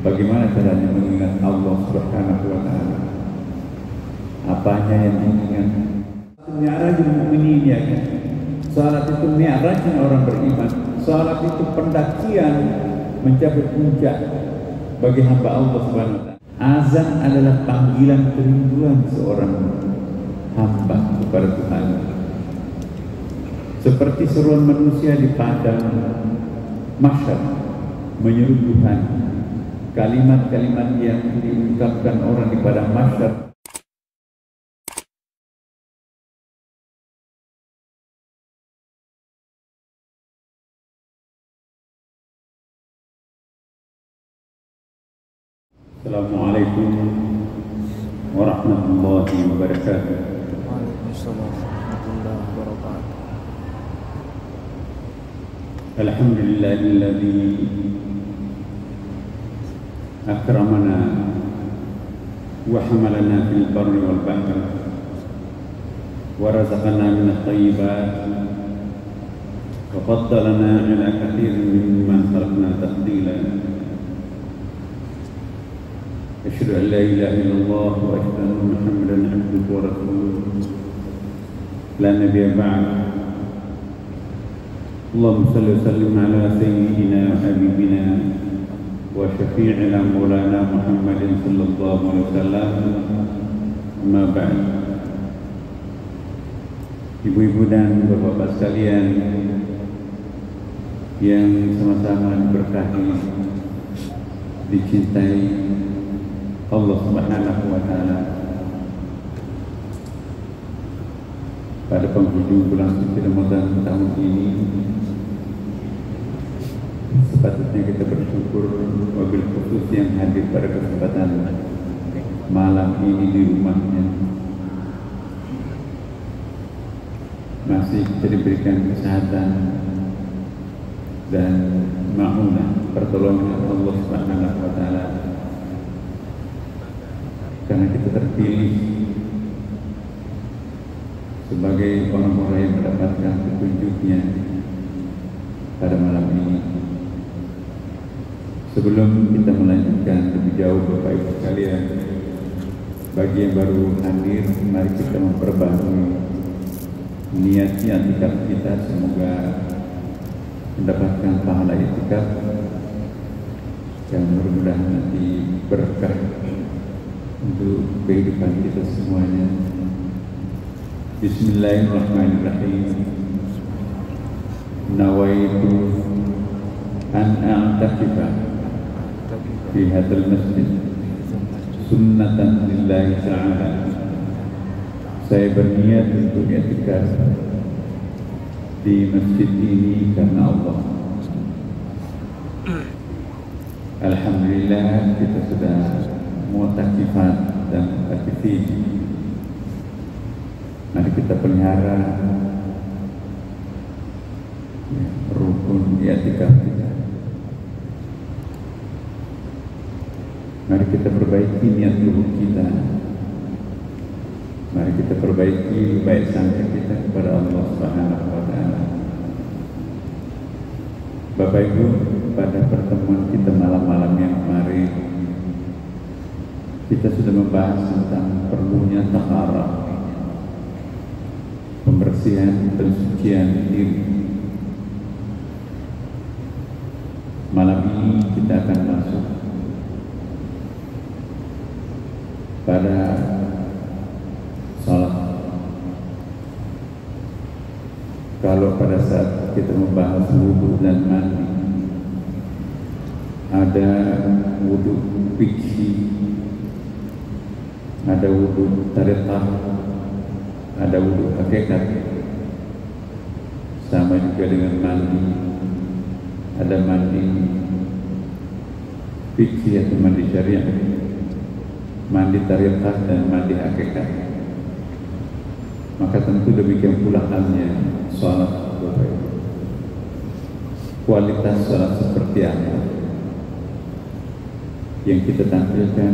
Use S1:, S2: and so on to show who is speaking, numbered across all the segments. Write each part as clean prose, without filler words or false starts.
S1: Bagaimana caranya mengingat Allah Subhanahu wa Ta'ala? Apanya yang mengingat? Mi'rajul mu'minin, ya kan? Salat itu mi'rajnya orang beriman. Salat itu pendakian mencapai puncak bagi hamba Allah Subhanahu wa Ta'ala. Azan adalah panggilan kerinduan seorang hamba kepada Tuhan. Seperti seruan manusia di padang mahsyar menyeru Tuhan, kalimat-kalimat yang diungkapkan orang di padang mahsyar. Assalamualaikum warahmatullahi wabarakatuh.
S2: Waalaikumsalam warahmatullahi wabarakatuh.
S1: Alhamdulillahilladzi akramana wa hamalana fil barri wal bahri wa razaqana min at-thayyibat wa faddalana ala katsirin mimman khalaqna tafdila. Asyhadu an la ilaha illallah wa asyhadu anna Muhammadan abduhu wa rasuluh. La nabiyya ba'da. Allahumma salli wa sallim ala sayyidina wa habibina wa syafi'ina maulana Muhammadin sallallahu alaihi wasallam. Amma ba'd. Ibu-ibu dan bapak-bapak sekalian yang sama-sama diberkahi, dicintai Allah Subhanahu wa Ta'ala, pada penghujung bulan suci Ramadan tahun ini sepatutnya kita bersyukur wabil khusus yang hadir pada kesempatan malam ini di rumahnya masih kita diberikan kesehatan dan ma'unah pertolongan Allah Subhanahu wa Ta'ala, karena kita terpilih sebagai orang-orang yang mendapatkan petunjuknya pada malam ini. Sebelum kita melanjutkan lebih jauh, Bapak Ibu sekalian, bagi yang baru hadir, mari kita memperbaharui niatnya i'tikaf kita, semoga mendapatkan pahala i'tikaf yang mudah-mudahan nanti berkah untuk kehidupan kita semuanya. Bismillahirrahmanirrahim. Nawaitu an a'takifa fi hadzal masjid sunnatan lillahi ta'ala. Saya berniat untuk i'tikaf di masjid ini karena Allah. Alhamdulillah kita sudah mu'takifan dan mu'takifin. Mari kita pelihara rukun i'tikaf kita. Mari kita perbaiki niat luhur kita. Mari kita perbaiki baik sangka kita kepada Allah Subhanahu wa Ta'ala. Bapak Ibu, pada pertemuan kita malam-malam yang kemarin kita sudah membahas tentang perlunya taharah, pembersihan, pensucian diri. Malam ini kita akan masuk pada salat. Kalau pada saat kita membahas wudhu dan mandi, ada wudhu fikih, ada wudhu tariqah, ada wudhu hakikat. Sama juga dengan mandi, ada mandi fikih atau mandi syariah, mandi tariqah dan mandi hakikat. Maka tentu demikian pula halnya salat. Kualitas salat seperti apa yang kita tampilkan,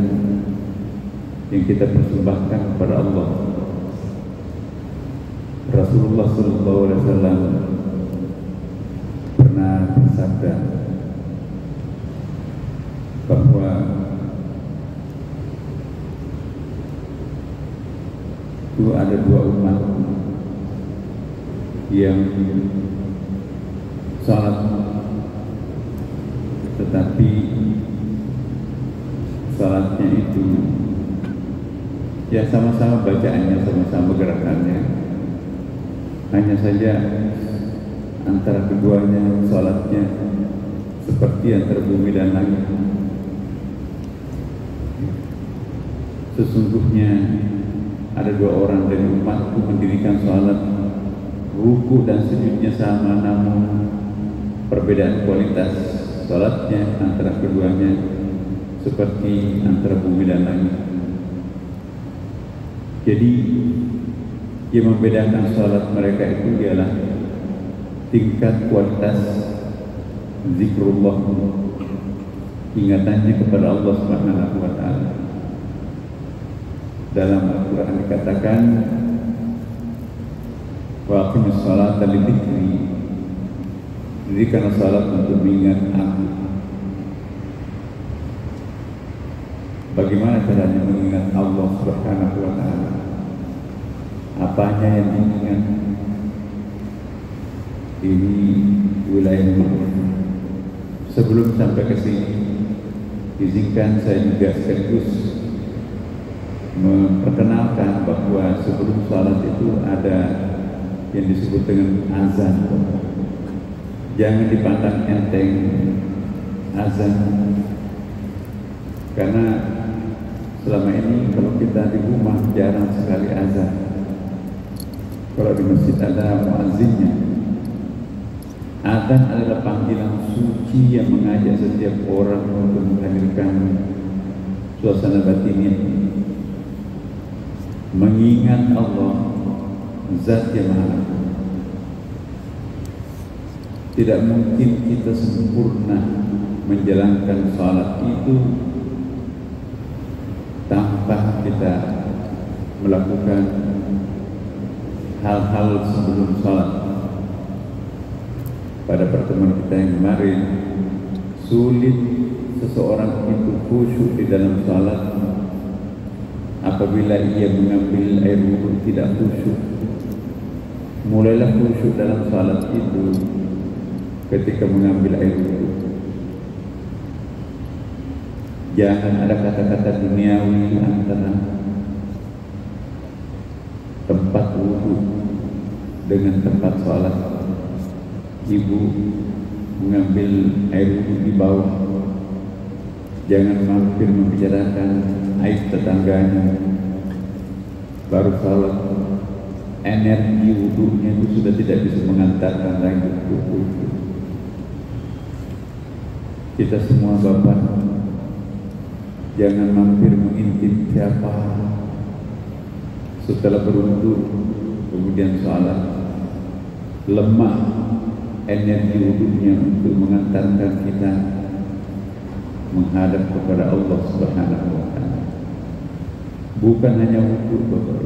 S1: yang kita persembahkan kepada Allah. Rasulullah SAW pernah bersabda bahwa bahwa itu ada dua umat yang salat, tetapi salatnya itu ya sama-sama bacaannya, sama-sama gerakannya, hanya saja antara keduanya salatnya seperti antara bumi dan langit. Sesungguhnya ada dua orang dari umatku mendirikan salat, ruku dan sujudnya sama, namun perbedaan kualitas salatnya antara keduanya seperti antara bumi dan langit. Jadi yang membedakan salat mereka itu ialah tingkat kualitas zikrullah, ingatannya kepada Allah Subhanahu wa taala. Dalam Al-Quran dikatakan wa aqimis salata li dzikri, dirikan salat untuk mengingat aku. Bagaimana caranya mengingat Allah Subhanahu wa taala? Apanya yang diingat? Ini wilayah makna. Sebelum sampai ke sini, izinkan saya juga sekaligus memperkenalkan bahwa sebelum salat itu ada yang disebut dengan azan. Jangan dipandang enteng azan, karena selama ini kalau kita di rumah jarang sekali azan. Kalau di masjid ada muazzinnya. Azan adalah panggilan suci yang mengajak setiap orang untuk menghadirkan suasana batinnya, mengingat Allah Zat yang Maha. Tidak mungkin kita sempurna menjalankan salat itu tanpa kita melakukan hal-hal sebelum salat. Pada pertemuan kita yang kemarin, sulit seseorang itu khusyuk di dalam salat apabila ia mengambil air wudhu tidak khusyuk. Mulailah khusyuk dalam salat itu ketika mengambil air wudhu. Jangan ada kata-kata duniawi antara tempat wudhu dengan tempat salat. Ibu mengambil air wudhu di bawah, jangan mampir membicarakan aib tetangganya. Baru salat, energi wudhunya itu sudah tidak bisa mengantarkan lagi wudhu. Kita semua bapak, jangan mampir mengintip siapa setelah berwudhu kemudian salat. Lemah energi wudhunya untuk mengantarkan kita menghadap kepada Allah Subhanahu wa taala. Bukan hanya wudhu, Bapak,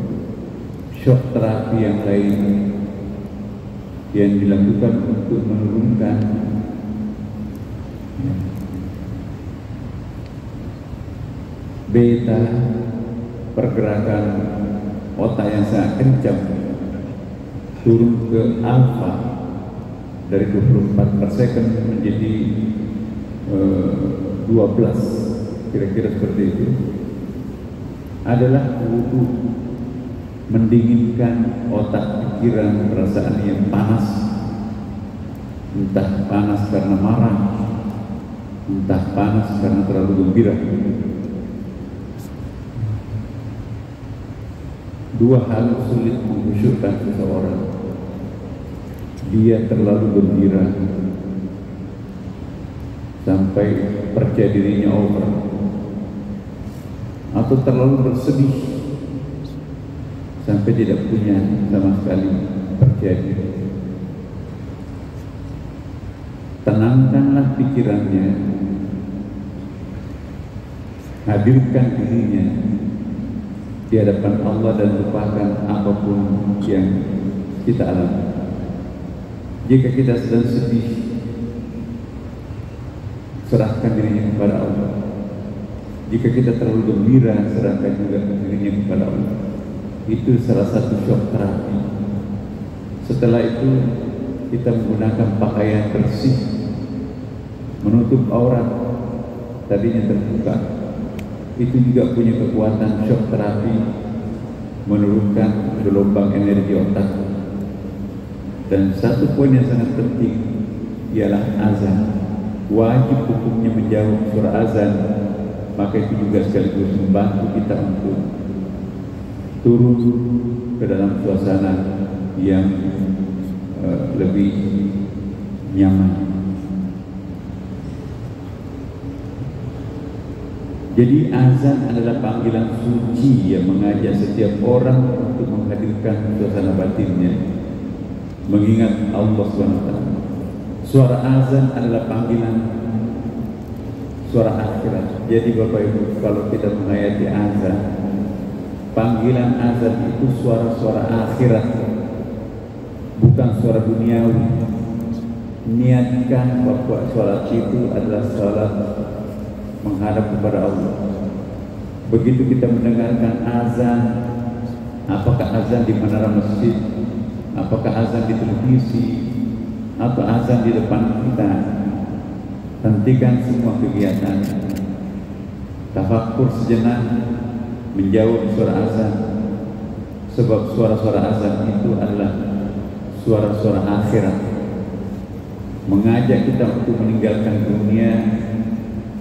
S1: shock terapi yang lain yang dilakukan untuk menurunkan beta, pergerakan otak yang sangat kencang, turun ke alfa dari 24 per second menjadi 12, kira-kira seperti itu, adalah wudhu mendinginkan otak, pikiran, perasaan yang panas, entah panas karena marah, entah panas karena terlalu gembira. Dua hal sulit mengkhusyukkan seseorang. Dia terlalu gembira sampai percaya dirinya over, atau terlalu bersedih sampai tidak punya sama sekali percaya diri. Tenangkanlah pikirannya, hadirkan dirinya di hadapan Allah dan lupakan apapun yang kita alami. Jika kita sedang sedih, serahkan dirinya kepada Allah. Jika kita terlalu gembira, serahkan juga dirinya kepada Allah. Itu salah satu syok terapi. Setelah itu kita menggunakan pakaian bersih, menutup aurat, tadinya terbuka. Itu juga punya kekuatan syok terapi, menurunkan gelombang energi otak. Dan satu poin yang sangat penting ialah azan. Wajib hukumnya menjawab surah azan, maka itu juga sekaligus membantu kita untuk turun ke dalam suasana yang lebih nyaman. Jadi azan adalah panggilan suci yang mengajak setiap orang untuk menghadirkan suasana batinnya, mengingat Allah SWT. Suara azan adalah panggilan suara akhirat. Jadi Bapak Ibu, kalau kita menghayati azan, panggilan azan itu suara-suara akhirat, bukan suara duniawi. Niatkan bahwa sholat itu adalah sholat menghadap kepada Allah. Begitu kita mendengarkan azan, apakah azan di menara masjid, apakah azan di televisi, atau azan di depan kita, hentikan semua kegiatan, tafakkur sejenak, menjawab suara azan. Sebab suara-suara azan itu adalah suara-suara akhirat, mengajak kita untuk meninggalkan dunia,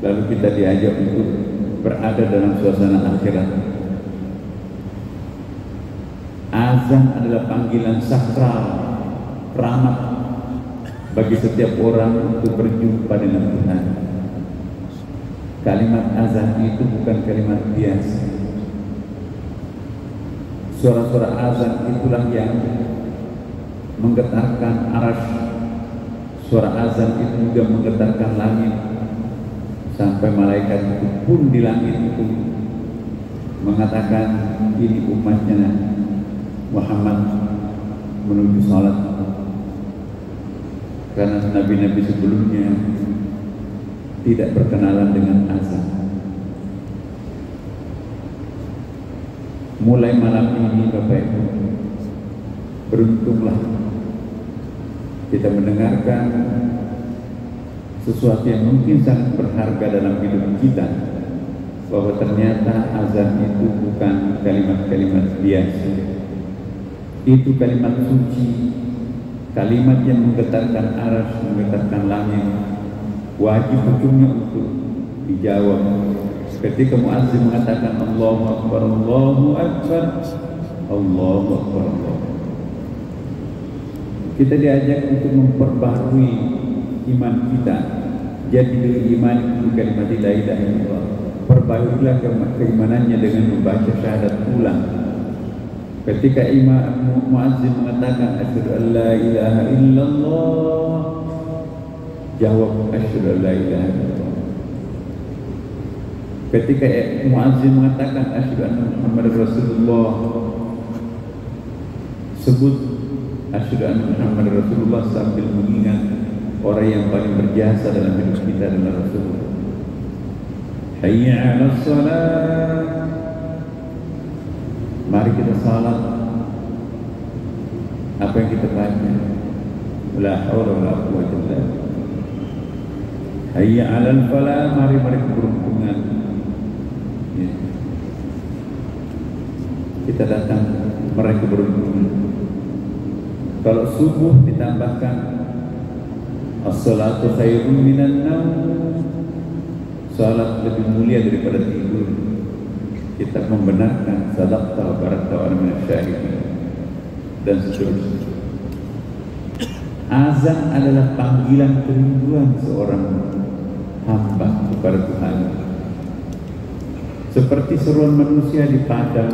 S1: lalu kita diajak untuk berada dalam suasana akhirat. Azan adalah panggilan sakral, rahmat bagi setiap orang untuk berjumpa dengan Tuhan. Kalimat azan itu bukan kalimat biasa. Suara-suara azan itulah yang menggetarkan arasy. Suara azan itu juga menggetarkan langit, sampai malaikat itu pun di langit itu mengatakan, ini umatnya Muhammad menuju salat. Karena nabi-nabi sebelumnya tidak berkenalan dengan azan. Mulai malam ini Bapak Ibu, beruntunglah kita mendengarkan sesuatu yang mungkin sangat berharga dalam hidup kita, bahwa ternyata azan itu bukan kalimat-kalimat biasa. Itu kalimat suci, kalimat yang menggetarkan arasy, menggetarkan langit. Wajib hukumnya untuk dijawab. Ketika muazzin mengatakan Allahu Akbar, Allahu Akbar, Allahu Akbar, Allah, kita diajak untuk memperbaharui iman kita. Jadi dengan iman itu kalimat la ilaha illallah. Perbaikilah keimanannya dengan membaca syahadat ulang. Ketika imam muazzin mengatakan asyhadu an la ilaha illallah, jawab asyhadu an la ilaha illallah. Ketika muazzin mengatakan asyhadu anna Muhammadar Rasulullah, sebut asyhadu anna Muhammadar Rasulullah sambil mengingat orang yang paling berjasa dalam hidup kita adalah Rasulullah. Hayya 'alas shalah. Mari kita salat. Apa yang kita baca? La haula wala quwwata illa billah. Hayya 'alal falah. Mari keberuntungan. Ya. Kita datang meraih keberuntungan. Kalau subuh ditambahkan as-salatu khairun minan naum, salat lebih mulia daripada tidur. Kita membenarkan sadaqta barakta wa minasyahidin dan seterusnya. Azan adalah panggilan kerinduan seorang hamba kepada Tuhan. Seperti seruan manusia di padang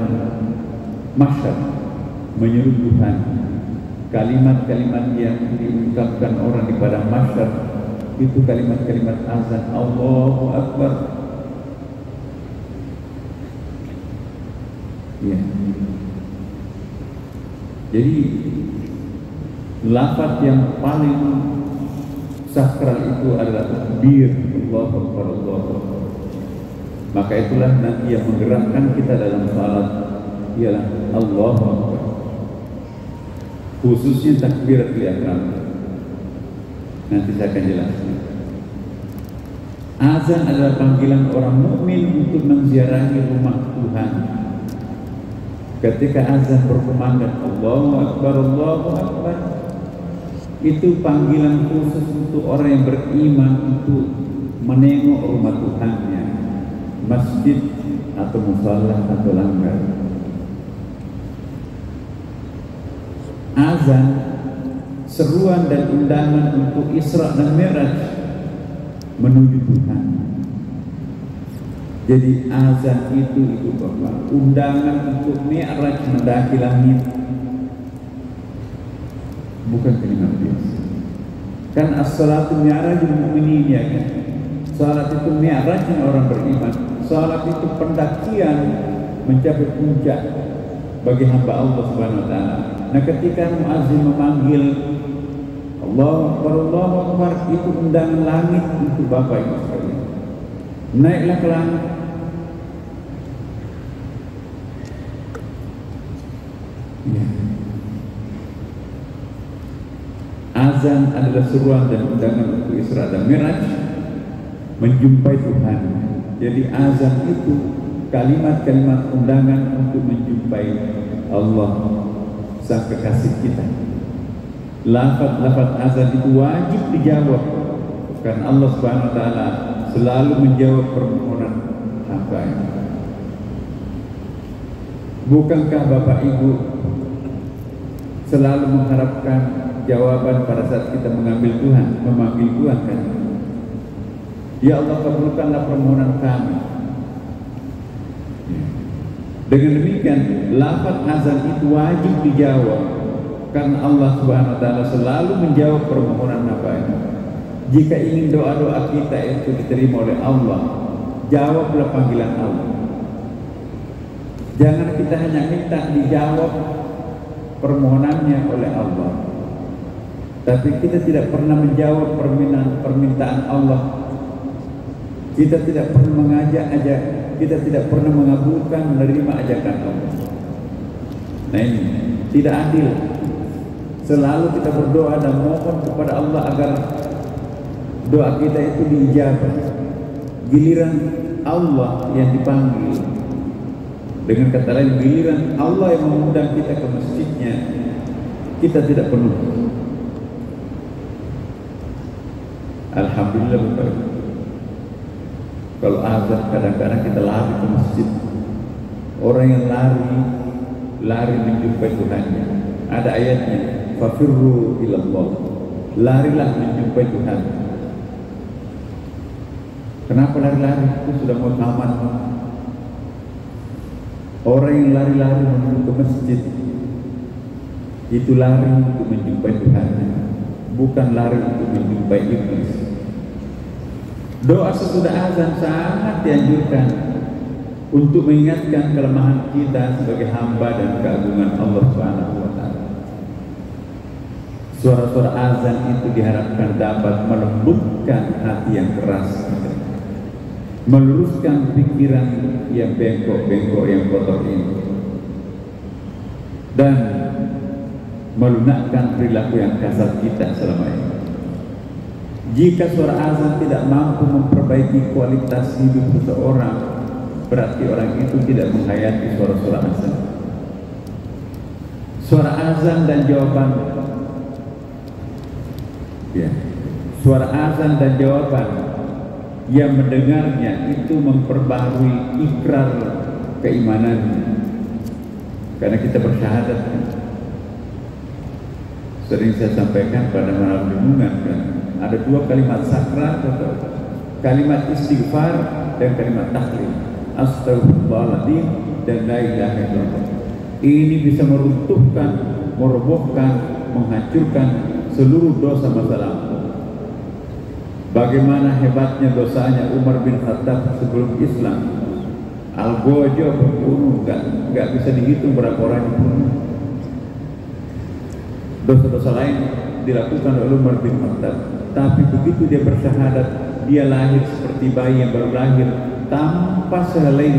S1: mahsyar menyeru Tuhan. Kalimat-kalimat yang diungkapkan orang di padang mahsyar itu kalimat-kalimat azan, Allahu Akbar. Ya. Jadi lafaz yang paling sakral itu adalah takbir, Allahu Akbar, Allahu Akbar. Maka itulah nanti yang menggerakkan kita dalam salat ialah Allahu Akbar, khususnya takbiratul ihram. Nanti saya akan jelaskan. Azan adalah panggilan orang mukmin untuk menziarahi rumah Tuhan. Ketika azan berkumandang Allahu Akbar, Allahu Akbar, itu panggilan khusus untuk orang yang beriman untuk menengok rumah Tuhannya, masjid atau musalla atau langgar. Azan seruan dan undangan untuk Isra dan Mi'raj menuju Tuhan. Jadi azan itu Bapak, undangan untuk Mi'raj mendaki langit, bukan kalimat biasa. Kan as-salatu mi'rajul mu'minin, ya kan? Salat itu mi'rajnya orang beriman. Salat itu pendakian mencapai puncak bagi hamba Allah Subhanahu wa taala. Nah, ketika muazzin memanggil Allahu Akbar, Allahu Akbar, itu undangan langit untuk Bapak Ibu sekalian. Naiklah ke langit. Ya. Azan adalah seruan dan undangan untuk Isra dan Mi'raj menjumpai Tuhan. Jadi azan itu kalimat-kalimat undangan untuk menjumpai Allah, sang kekasih kita. Lafaz-lafaz azan itu wajib dijawab karena Allah Subhanahu wa taala selalu menjawab permohonan hamba-Nya. Bukankah Bapak Ibu selalu mengharapkan jawaban pada saat kita memanggil Tuhan kan? Ya Allah, kabulkanlah permohonan kami. Dengan demikian, lafaz azan itu wajib dijawab karena Allah Subhanahu wa taala selalu menjawab permohonan hamba-Nya. Jika ingin doa-doa kita itu diterima oleh Allah, jawablah panggilan Allah. Jangan kita hanya minta dijawab permohonannya oleh Allah, tapi kita tidak pernah menjawab permintaan Allah. Kita tidak pernah kita tidak pernah mengabulkan menerima ajakan Allah. Nah, ini tidak adil. Selalu kita berdoa dan mohon kepada Allah agar doa kita itu diijabah. Giliran Allah yang dipanggil, dengan kata lain giliran Allah yang mengundang kita ke masjidnya, kita tidak penuh. Alhamdulillah Bapak. Kalau azan kadang-kadang kita lari ke masjid. Orang yang lari menjumpai Tuhannya. Ada ayatnya, fafirru ilallah, larilah menjumpai Tuhan. Kenapa lari-lari? Itu sudah mau tamat. Orang yang lari-lari menuju ke masjid itu lari untuk menjumpai Tuhan, bukan lari untuk menjumpai iblis. Doa sesudah azan sangat dianjurkan untuk mengingatkan kelemahan kita sebagai hamba dan keagungan Allah Subhanahu wa taala. Suara-suara azan itu diharapkan dapat melembutkan hati yang keras kita, meluruskan pikiran yang bengkok-bengkok yang kotor ini, dan melunakkan perilaku yang kasar kita selama ini. Jika suara azan tidak mampu memperbaiki kualitas hidup seseorang, berarti orang itu tidak menghayati suara-suara azan. Suara azan dan jawaban, ya, suara azan dan jawaban yang mendengarnya itu memperbaharui ikrar keimanannya. Karena kita bersyahadat kan? Sering saya sampaikan pada malam renungan kan, ada dua kalimat sakral, kalimat istighfar dan kalimat tahlil, astagfirullahaladzim dan la ilaha illallah. Ini bisa meruntuhkan, merobohkan, menghancurkan seluruh dosa masa lampau. Bagaimana hebatnya dosanya Umar bin Khattab sebelum Islam. Al-Gojo berbunuh, nggak bisa dihitung berapa orang yang bunuh. Dosa-dosa lain dilakukan oleh Umar bin Khattab. Tapi begitu dia bersyahadat, dia lahir seperti bayi yang baru lahir, tanpa sehelai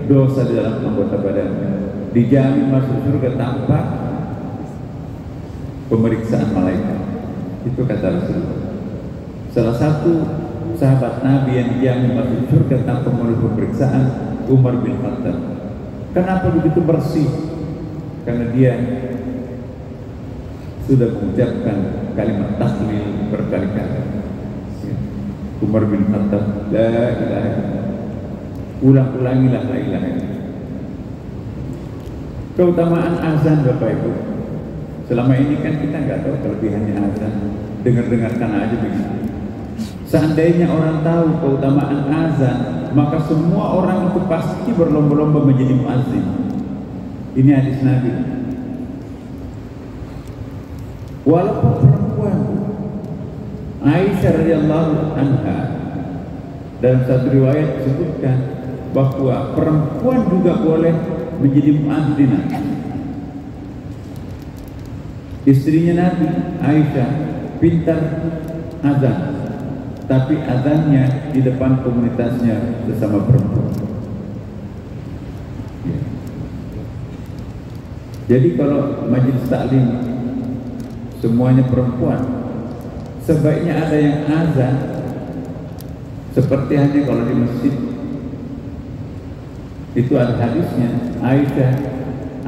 S1: dosa di dalam anggota badannya, dijamin masuk surga tanpa pemeriksaan malaikat. Itu kata Rasulullah. Salah satu sahabat Nabi yang dijamin masuk surga tanpa melalui pemeriksaan, Umar bin Khattab. Kenapa begitu bersih? Karena dia sudah mengucapkan kalimat tahlil berkali-kali. Umar bin Khattab, la ilaha illallah. Ulang-ulangilah la ilaha illallah. Keutamaan azan Bapak Ibu. Selama ini kan kita nggak tahu kelebihannya azan, dengar-dengarkan aja begitu. Seandainya orang tahu keutamaan azan, maka semua orang itu pasti berlomba-lomba menjadi muazzin. Ini hadis Nabi. Walaupun perempuan, Aisyah radhiyallahu anha dalam satu riwayat disebutkan bahwa perempuan juga boleh menjadi muazzinah. Istrinya Nabi, Aisyah, pintar azan, tapi azannya di depan komunitasnya sesama perempuan. Jadi kalau majelis taklim semuanya perempuan, sebaiknya ada yang azan seperti hanya kalau di masjid. Itu ada hadisnya, Aisyah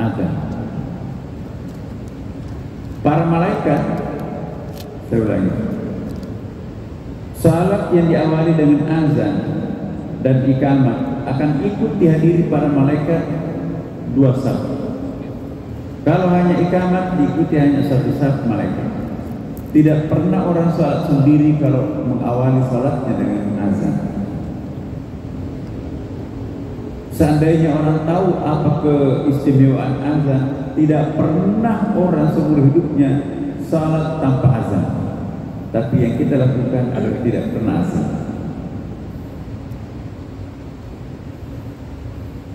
S1: azan. Para malaikat, saya ulangi, salat yang diawali dengan azan dan iqamah akan ikut dihadiri para malaikat dua saf. Kalau hanya iqamah diikuti hanya satu saf malaikat. Tidak pernah orang salat sendiri kalau mengawali salatnya dengan azan. Seandainya orang tahu apa keistimewaan azan, tidak pernah orang seumur hidupnya salat tanpa azan. Tapi yang kita lakukan adalah tidak pernah azan.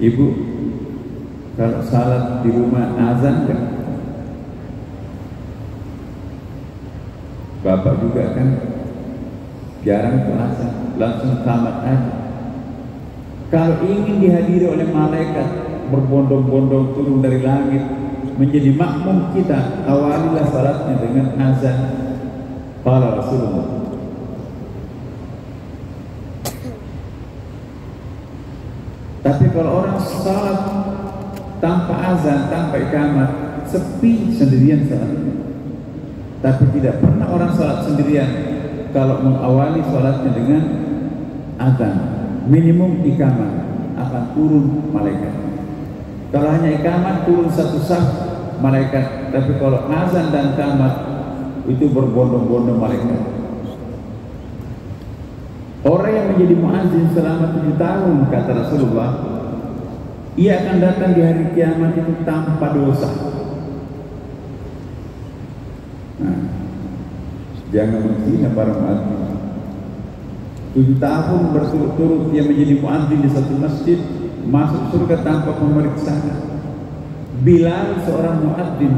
S1: Ibu, kalau salat di rumah azan kan? Bapak juga kan jarang ke azan, langsung tamat aja. Kalau ingin dihadiri oleh malaikat berbondong-bondong turun dari langit menjadi makmum kita, awalilah salatnya dengan azan. Qala Rasulullah. Tapi kalau orang salat tanpa azan, tanpa iqamah, sepi sendirian salatnya. Tapi tidak pernah orang salat sendirian kalau mengawali salatnya dengan azan. Minimum iqamah akan turun malaikat. Kalau hanya iqamah turun satu saf malaikat, tapi kalau azan dan iqamah itu berbondong-bondong malaikat. Orang yang menjadi muazzin selama 7 tahun, kata Rasulullah, ia akan datang di hari kiamat itu tanpa dosa. Nah, jangan menghina para muazzin. 7 tahun berturut-turut dia menjadi muazzin di satu masjid, masuk surga tanpa pemeriksaan. Bilal seorang muazzin.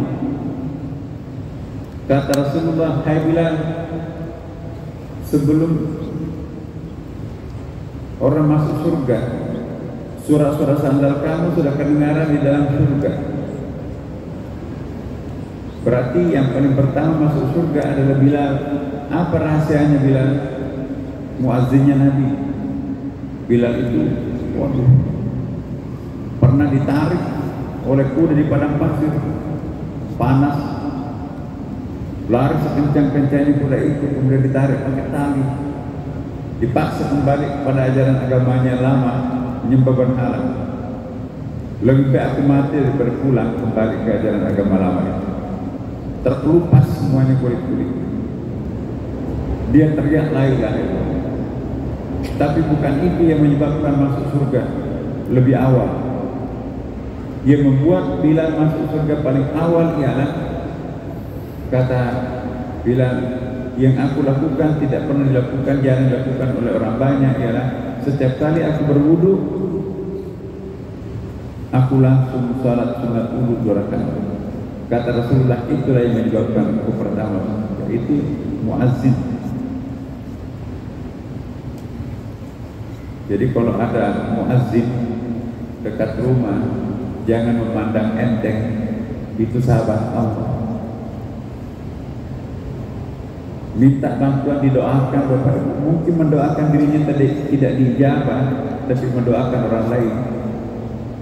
S1: Kata Rasulullah, hai Bilal, sebelum orang masuk surga, suara-suara sandal kamu sudah kedengaran di dalam surga. Berarti yang paling pertama masuk surga adalah Bilal. Apa rahasianya Bilal? Muazzinnya Nabi. Bilal itu, waduh, pernah ditarik oleh kuda di padang pasir, panas, lari sekencang-kencangnya kuda itu, kemudian ditarik pakai tali, dipaksa kembali kepada ajaran agamanya lama, menyembah berhala. Lebih baik aku mati daripada pulang kembali ke ajaran agama lama itu. Terkelupas semuanya kulit-kulit. Dia teriak la ilaha illallah. Tapi bukan itu yang menyebabkan masuk surga lebih awal. Yang membuat Bilal masuk surga paling awal ialah, kata Bilal, yang aku lakukan tidak pernah dilakukan, jarang dilakukan oleh orang banyak, ialah setiap kali aku berwudu, aku langsung salat sunat wudu 2 rakaat. Kata Rasulullah, itulah yang menyebabkan aku pertama, yaitu muazzin. Jadi kalau ada muazzin dekat rumah, jangan memandang enteng, itu sahabat Allah. Minta bantuan, didoakan Bapak Ibu. Mungkin mendoakan dirinya tadi tidak dijabah, tapi mendoakan orang lain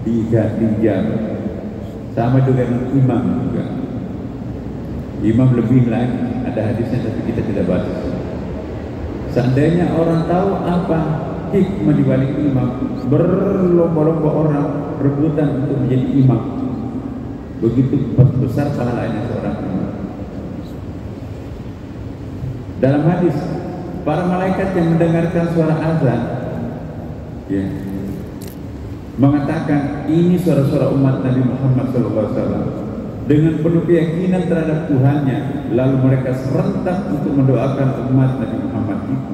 S1: dijabah. Sama juga dengan imam juga. Imam lebih lagi, ada hadisnya tapi kita tidak baca. Seandainya orang tahu apa hikmah di balik imam, berlomba-lomba orang rebutan untuk menjadi imam. Begitu besar pahalanya seorang imam. Dalam hadis, para malaikat yang mendengarkan suara azan, ya, mengatakan ini suara-suara umat Nabi Muhammad SAW dengan penuh keyakinan terhadap Tuhannya, lalu mereka serentak untuk mendoakan umat Nabi Muhammad itu.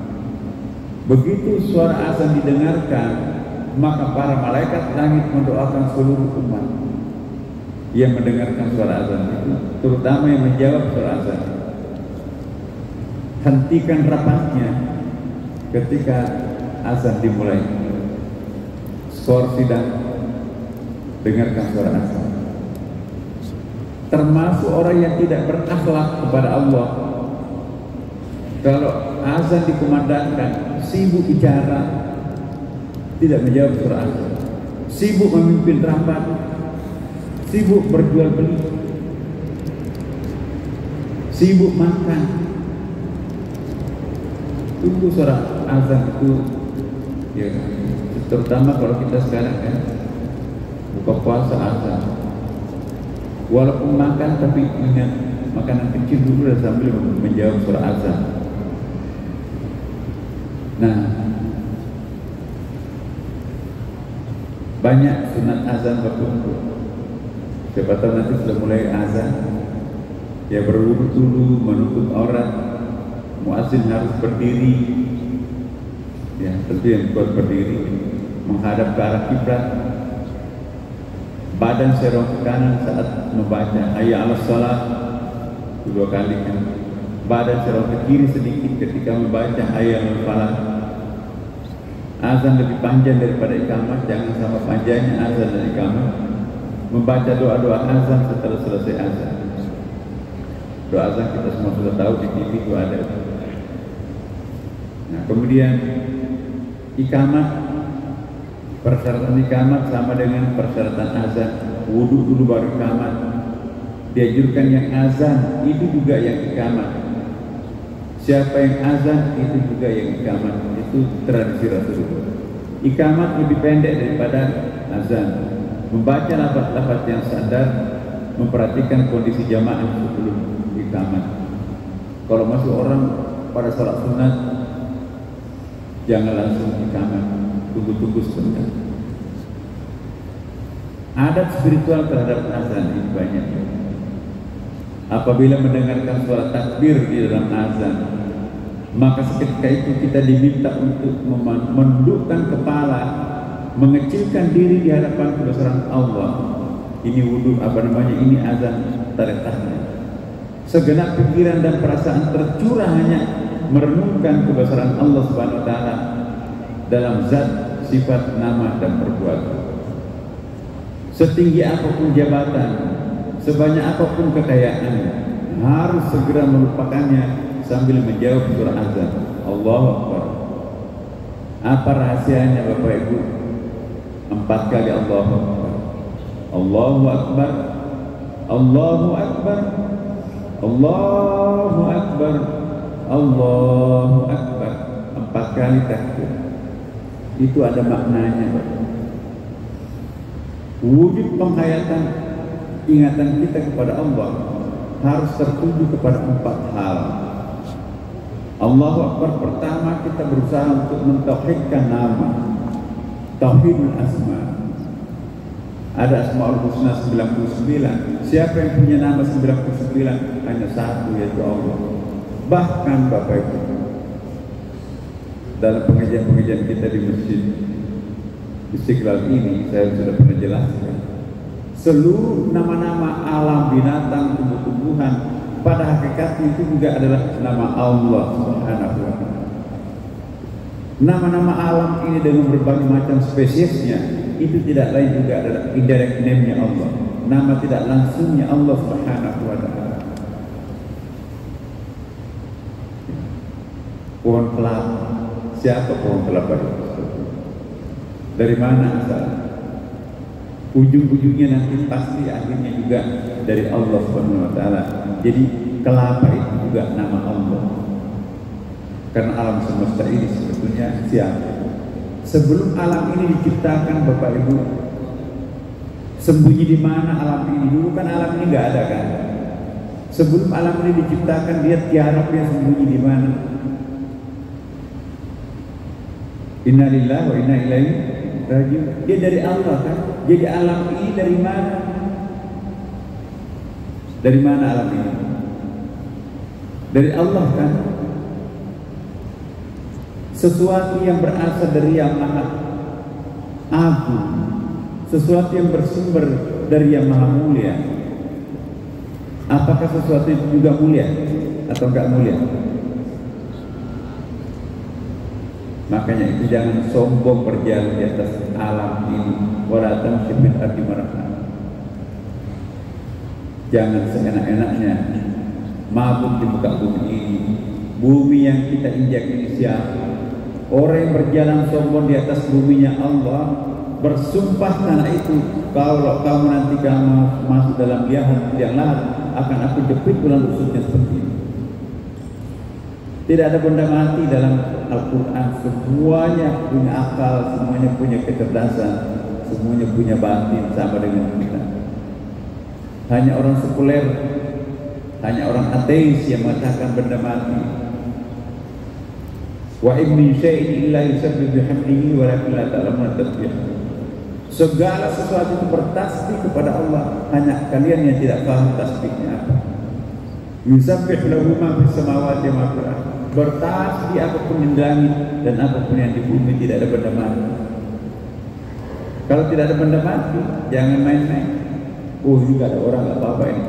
S1: Begitu suara azan didengarkan, maka para malaikat langit mendoakan seluruh umat yang mendengarkan suara azan itu, terutama yang menjawab suara azan. Hentikan rapatnya ketika azan dimulai. Skor sidang, dengarkan suara azan. Termasuk orang yang tidak berakhlak kepada Allah, kalau azan dikumandangkan, sibuk bicara, tidak menjawab suara azan, sibuk memimpin rapat, sibuk berjual beli, sibuk makan. Tunggu suara azan itu, ya, terutama kalau kita sekarang kan buka puasa azan, walaupun makan tapi ingat makanan kecil dulu dan sambil menjawab suara azan. Nah, banyak sunat azan berkumpul. Siapa tahu nanti sudah mulai azan, ya berwudu dulu, menutup aurat. Muazzin harus berdiri, ya tentu yang kuat berdiri, menghadap ke arah kiblat, badan serong ke kanan saat membaca hayya 'alas shalah 2 kali kan, badan serong ke kiri sedikit ketika membaca hayya 'alal falah. Azan lebih panjang daripada iqamah, jangan sama panjangnya azan dan iqamah. Membaca doa-doa azan setelah selesai azan. Doa azan kita semua sudah tahu, di TV itu ada. Nah, kemudian iqamah, persyaratan iqamah sama dengan persyaratan azan. Wudu dulu baru iqamah. Dianjurkan yang azan itu juga yang iqamah. Siapa yang azan itu juga yang iqamah. Itu tradisi Rasulullah. Iqamah lebih pendek daripada azan. Membaca lafaz-lafaz yang sadar, memperhatikan kondisi jamaah sebelum iqamah. Kalau masih orang pada salat sunat, jangan langsung iqamah, tunggu-tunggu sebentar. Adat spiritual terhadap azan ini banyak. Apabila mendengarkan suara takbir di dalam azan, maka seketika itu kita diminta untuk menundukkan kepala, mengecilkan diri di hadapan kebesaran Allah. Ini wudu, ini azan tarekahnya. Segenap pikiran dan perasaan tercurah hanya merenungkan kebesaran Allah Subhanahu wa taala dalam zat, sifat, nama dan perbuatan. Setinggi apapun jabatan, sebanyak apapun kekayaan, harus segera melupakannya sambil menjawab surah azan. Allahu Akbar. Apa rahasianya Bapak Ibu? 4 kali Allahu Akbar. Allahu Akbar. Allahu Akbar. Allahu Akbar. Allahu Akbar. 4 kali takbir. Itu ada maknanya, Pak. Wujud penghayatan ingatan kita kepada Allah harus tertuju kepada 4 hal. Allahu Akbar, pertama kita berusaha untuk mentauhidkan nama, tauhidul asma. Ada Asmaul Husna 99. Siapa yang punya nama 99? Hanya satu, yaitu Allah. Bahkan Bapak Ibu, dalam pengajian-pengajian kita di Masjid Istiqlal ini, saya sudah pernah jelaskan, seluruh nama-nama alam, binatang, tumbuh-tumbuhan pada hakikatnya itu juga adalah nama Allah Subhanahu wa ta'ala. Nama-nama alam ini dengan berbagai macam spesiesnya itu tidak lain juga adalah indirect name-nya Allah, nama tidak langsungnya Allah Subhanahu wa Ta'ala. Pohon kelapa, siapa pohon kelapa itu? Dari mana asalnya? Ujung-ujungnya nanti pasti akhirnya juga dari Allah Subhanahu wa Ta'ala. Jadi kelapa itu juga nama Allah. Karena alam semesta ini sebetulnya siapa? Sebelum alam ini diciptakan, Bapak Ibu, sembunyi di mana alam ini? Dulu kan alam ini nggak ada kan? Sebelum alam ini diciptakan, dia tiarap, dia sembunyi di mana? Inna lillahi wa inna ilaihi raji'un. Dia dari Allah kan? Jadi alam ini dari mana? Dari mana alam ini? Dari Allah kan? Sesuatu yang berasal dari yang maha agung, sesuatu yang bersumber dari yang maha mulia. Apakah sesuatu itu juga mulia atau enggak mulia? Makanya itu jangan sombong berjalan di atas alam ini. Wala tamshi fil ardi marahan. Jangan seenak-enaknya mabuk di muka bumi ini. Bumi yang kita injak ini siapa? Orang yang berjalan sombong di atas buminya Allah, bersumpah tanah itu, kalau kamu nanti kamu masuk dalam liang lahat, akan aku jepit tulang rusuknya seperti ini. Tidak ada benda mati dalam Al-Quran. Semuanya punya akal, semuanya punya kecerdasan, semuanya punya batin sama dengan kita. Hanya orang sekuler, hanya orang ateis yang mengatakan benda mati. Wa in min syai'in illa yusabbihu bihamdihi walakin la ta'lamuna tasbihahu. Segala sesuatu itu bertasbih kepada Allah, hanya kalian yang tidak paham tasbihnya apa. Yusabbihu lahu ma fis samawati wa ma fil ardh. Bertasbih apapun yang di langit dan apapun yang di bumi, tidak ada benda mati. Kalau tidak ada benda mati, jangan main-main. Oh, ini gak ada orang, gak apa-apa ini.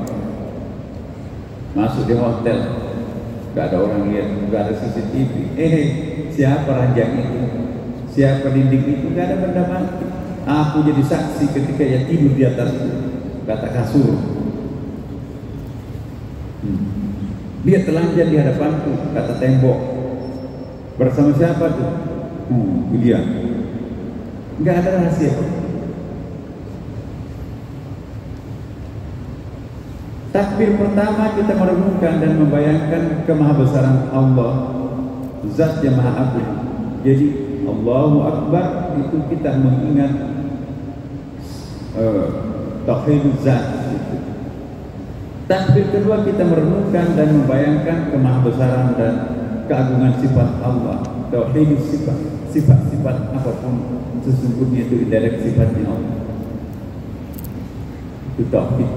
S1: Masuk di hotel, gak ada orang lihat, gak ada CCTV. Siapa ranjang itu? Siapa dinding itu? Gak ada benda mati. Aku jadi saksi ketika ia tidur di atas kata kasur. Dia telanjang di hadapanku, kata tembok. Bersama siapa tuh? Dia. Enggak ada rahasia. Takbir pertama kita merenungkan dan membayangkan kemahabesaran Allah, Zat yang Maha Agung. Jadi Allahu Akbar itu kita mengingat tauhid zat. Takbir kedua kita merenungkan dan membayangkan kemahabesaran dan keagungan sifat Allah. Tauhid sifat-sifat apapun sesungguhnya itu indirect sifatnya Allah. Itu tauhid.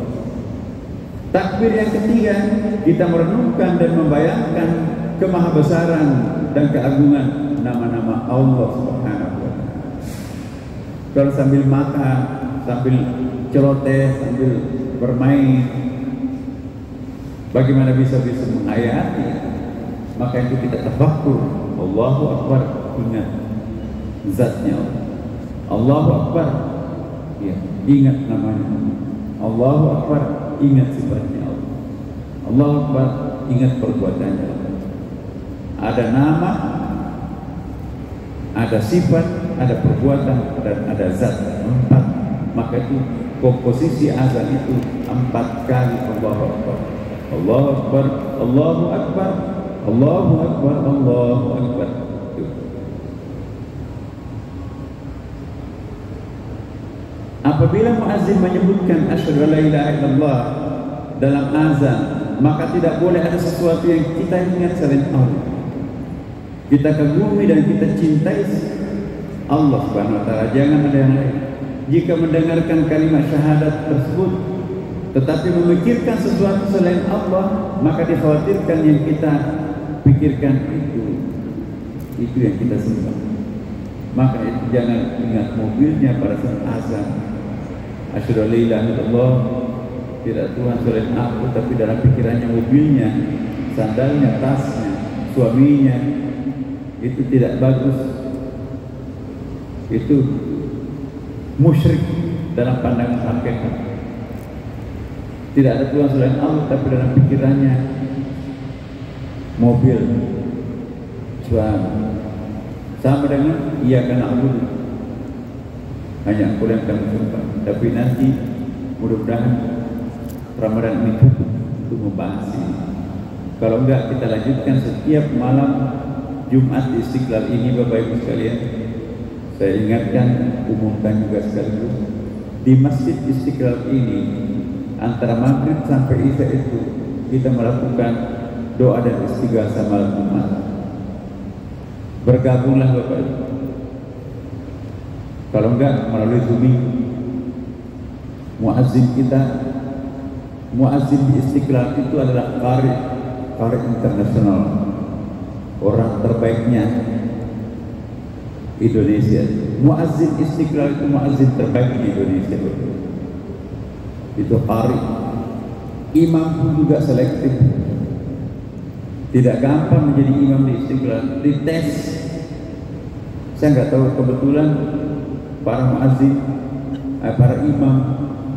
S1: Takbir yang ketiga kita merenungkan dan membayangkan kemahabesaran dan keagungan nama-nama Allah Subhanahu wa Ta'ala. Kalau sambil makan, sambil celoteh, sambil bermain, bagaimana bisa menghayati? Maka itu kita tafakkur. Allahu Akbar, ingat zatnya Allah. Allahu Akbar, ya, ingat namanya. Allahu Akbar, ingat sifatnya Allah. Allahu Akbar, ingat perbuatannya Allah. Ada nama, ada sifat, ada perbuatan, dan ada zat. 4. Maka itu komposisi azan itu 4 kali Allahu Akbar. Allahu Akbar, Allahu Akbar, Allahu Akbar, Allahu Akbar. Apabila muazzin menyebutkan asyhadu an la ilaha illallah dalam azan, maka tidak boleh ada sesuatu yang kita ingat selain Allah. Kita kagumi dan kita cintai Allah Subhanahu wa Ta'ala, jangan ada yang lain. Jika mendengarkan kalimat syahadat tersebut tetapi memikirkan sesuatu selain Allah, maka dikhawatirkan yang kita pikirkan itu yang kita sembah. Maka itu jangan ingat mobilnya pada saat azan. Asyhadu an la ilaha illallah, tidak Tuhan selain aku, tapi dalam pikirannya mobilnya, sandalnya, tasnya, suaminya. Itu tidak bagus. itu musyrik dalam pandangan hakikat. Tidak ada Tuhan selain Allah, tapi dalam pikirannya mobil Tuhan sama dengan ia karena Allah hanya aku yang kamu sembah. Tapi nanti mudah-mudahan Ramadan ini cukup untuk membahas ini. Kalau enggak, kita lanjutkan setiap malam Jumat di Istiqlal ini, Bapak Ibu sekalian. Saya ingatkan, umumkan juga sekaligus, di Masjid Istiqlal ini antara maghrib sampai isya itu kita melakukan doa dan istighatsah malam Jumat. Bergabunglah Bapak Ibu. Kalau enggak, melalui Zoom, muazzin kita, muazzin di Istiqlal itu adalah qari internasional, orang terbaiknya Indonesia. Muazzin Istiqlal itu muazzin terbaik di Indonesia. Itu qari. Imam pun juga selektif. Tidak gampang menjadi imam di Istiqlal, dites. Saya nggak tahu, kebetulan para muazzin, para imam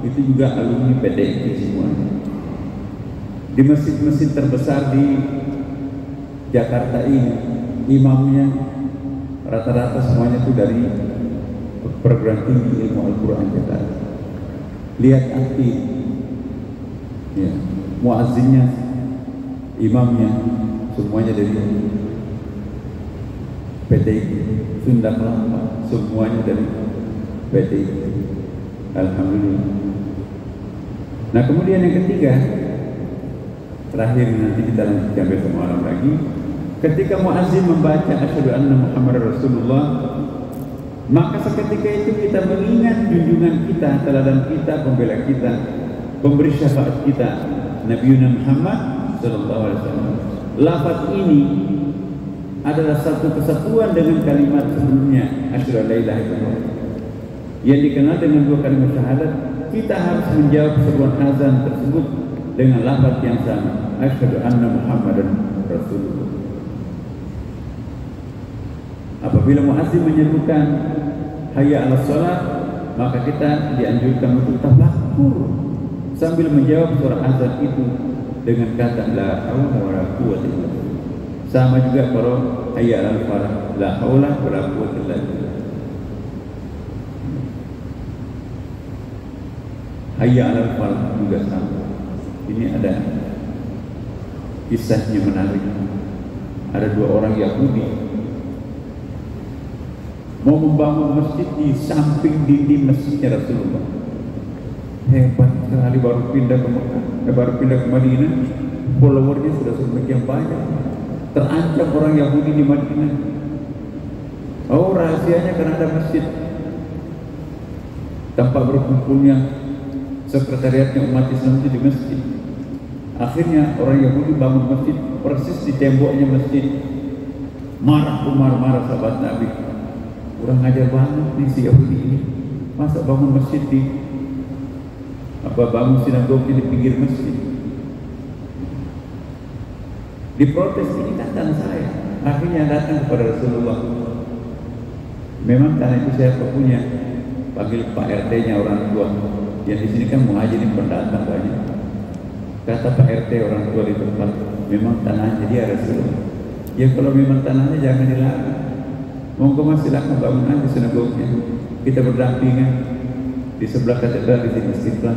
S1: itu juga alumni PTIP semuanya. Di masjid-masjid terbesar di Jakarta ini, imamnya rata-rata semuanya itu dari perguruan tinggi ilmu Al-Quran Jakarta. Lihat aktif, ya, muazzinnya, imamnya semuanya dari PTIP, Sunda Kelapa, semuanya dari PTIP. Alhamdulillah. Nah, kemudian yang ketiga, terakhir nanti kita lanjutkan besok malam lagi. Ketika muazzin membaca asyhadu anna Muhammadar Rasulullah, maka seketika itu kita mengingat junjungan kita, teladan kita, pembela kita, pemberi syafaat kita, Nabi Muhammad sallallahu alaihi wasallam. Lafaz ini adalah satu kesatuan dengan kalimat sebelumnya, asyhadu an la ilaha illallah, yang dikenal dengan dua kalimat syahadat. Kita harus menjawab seruan azan tersebut dengan lafaz yang sama, asyhadu anna Muhammadan Rasulullah. Apabila muazzin menyerukan hayya 'alas shalah, maka kita dianjurkan untuk tafakkur sambil menjawab surah azan itu dengan kata la haula wala quwwata illa billah. Sama juga kalau hayya 'alal falah, la haula wala quwwata illa billah. Hayya 'alal falah juga sama. Ini ada kisahnya menarik. Ada dua orang Yahudi mau membangun masjid di samping dinding masjidnya Rasulullah. Hebat sekali, baru pindah ke Mekah, baru pindah ke Madinah, followernya sudah sedemikian banyak. Terancam orang Yahudi di Madinah. Oh, rahasianya karena ada masjid, tempat berkumpulnya sekretariatnya umat Islam itu di masjid. Akhirnya orang Yahudi bangun masjid persis di temboknya masjid. Marah Umar, marah sahabat Nabi. Kurang ajar banget nih si Yahudi ini. Masa bangun masjid di bangun sinagoga di pinggir masjid. Diprotes, ini kan tanah saya. Akhirnya datang kepada Rasulullah. Memang tanah itu saya punya. Panggil Pak RT-nya orang tua. Yang di sini kan muhajirin pendatang banyak. Kata Pak RT orang tua di tempat, memang tanahnya dia Rasulullah. Ya kalau memang tanahnya jangan dilarang. Monggo mas, silakan bangun aja sinagoganya. Kita berdampingan di sebelah katedral di Istiqlal.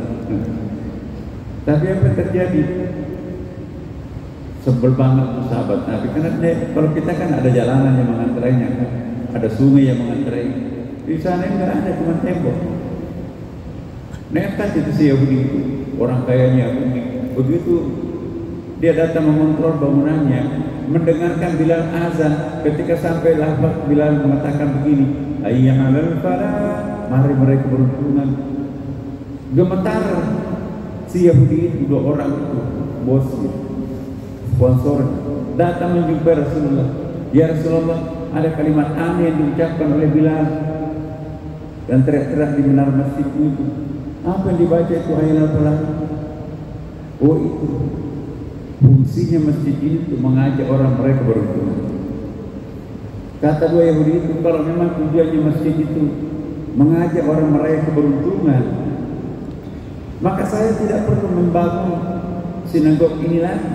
S1: Tapi apa yang terjadi? Sebel banget sahabat Nabi. Karena kalau kita kan ada jalanan yang mengantarainya, kan? Ada sungai yang mengantarai. Di sana nggak ada, cuma tembok. Nekat itu si Yahudi itu, orang kayanya Yahudi. Begitu dia datang mengontrol bangunannya, mendengarkan Bilal azan. Ketika sampai lafaz Bilal mengatakan begini, hayya 'alal falah, mari mereka beruntungan. Gemetar si Yahudi itu, dua orang itu, bosnya, sponsor, datang menjumpai Rasulullah. Ya Rasulullah, ada kalimat aneh yang diucapkan oleh Bilal dan teriak-teriak di menara masjid itu. Apa yang dibaca itu, hayya 'alal falah? Oh, itu fungsinya masjid ini untuk mengajak orang mereka beruntungan. Kata dua Yahudi itu, kalau memang tujuannya masjid itu mengajak orang meraih keberuntungan, maka saya tidak perlu membangun sinagog ini lagi.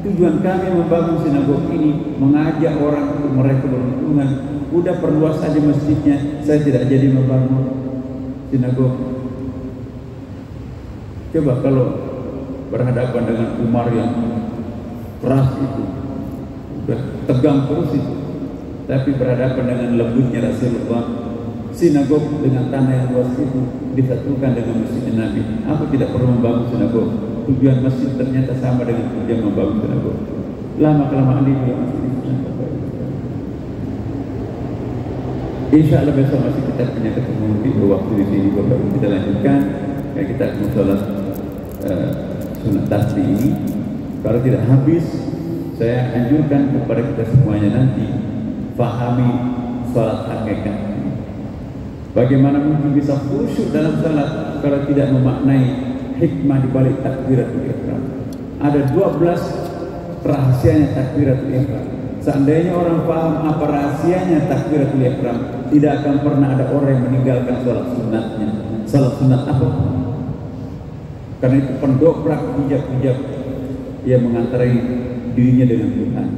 S1: Tujuan kami membangun sinagog ini mengajak orang untuk meraih keberuntungan. Udah perluas saja masjidnya, saya tidak jadi membangun sinagog. Coba kalau berhadapan dengan Umar yang keras itu, udah tegang terus itu, tapi berhadapan dengan lembutnya Rasulullah, sinagog dengan tanah yang luas itu disatukan dengan masjid Nabi. Aku tidak perlu membangun sinagog. Tujuan masjid ternyata sama dengan tujuan membangun sinagog. Lama-kelamaan ini masjid itu. Insya Allah besok masih kita punya ketemu di waktu di sini. Bapak kita lanjutkan. Kita akan sholat sunat tasbih ini. Kalau tidak habis, saya anjurkan kepada kita semuanya nanti fahami sholat hakikat. Bagaimana mungkin bisa khusyuk dalam sholat kalau tidak memaknai hikmah di balik takbiratul ihram? Ada 12 rahasianya takbiratul ihram. Seandainya orang paham apa rahasianya takbiratul ihram, tidak akan pernah ada orang yang meninggalkan sholat sunatnya. Sholat sunat apa? Karena itu pendobrak hijab-hijab yang mengantarai dirinya dengan Tuhan.